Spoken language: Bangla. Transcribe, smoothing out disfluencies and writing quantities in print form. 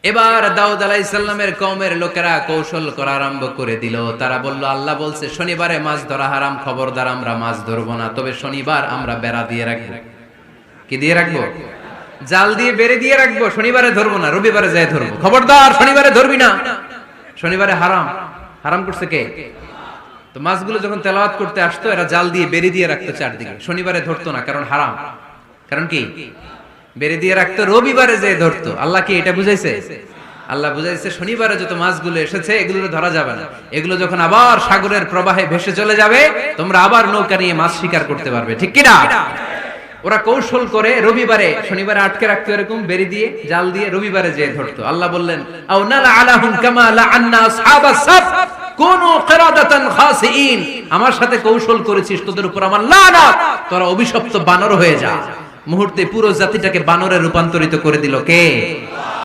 এবার দাউদ আলাইহিস সালামের কওমের লোকেরা কৌশল করা আরম্ভ করে দিল। তারা বলল, আল্লাহ বলছে শনিবারে মাছ ধরা হারাম, খবরদার আমরা মাছ ধরবো না, তবে শনিবার আমরা বেড়া দিয়ে রাখবো। কি দিয়ে রাখবো? জাল দিয়ে বেড়ে দিয়ে রাখবো। শনিবারে ধরবো না, রবিবারে যাই ধরবো। খবরদার শনিবারে ধরবি না, শনিবারে হারাম। হারাম করছে কে? তো মাছগুলো যখন তেলাওয়াত করতে আসতো, এরা জাল দিয়ে বেড়ে দিয়ে রাখতো চারদিকে। শনিবারে ধরতো না, কারণ হারাম। কারণ কি? বেড়ে দিয়ে রাখতো, রবিবারে যে ধরতো। আল্লাহ কি এটা বুঝাইছে? আল্লাহ বুঝাইছে শনিবারে যত মাছগুলো এসেছে এগুলো ধরা যাবে না। এগুলো যখন আবার সাগরের প্রবাহে ভেসে চলে যাবে, তোমরা আবার নৌকা নিয়ে মাছ শিকার করতে পারবে। ঠিক কি না? ওরা কৌশল করে রবিবারে, শনিবারে আটকে রাখতো এরকম বেড়ে দিয়ে, জাল দিয়ে, রবিবারে যে ধরতো। আল্লাহ বললেন, আও নালা আলাহুম কামা লাআন্না আসহাবাস সাব কুনু কিরাদাতান খাসিইন। আমার সাথে কৌশল করেছিস, তোদের উপর আমার লানত, তোরা অভিশপ্ত বানর হয়ে যা। মুহূর্তে পুরো জাতিটাকে বানরে রূপান্তরিত করে দিল কে?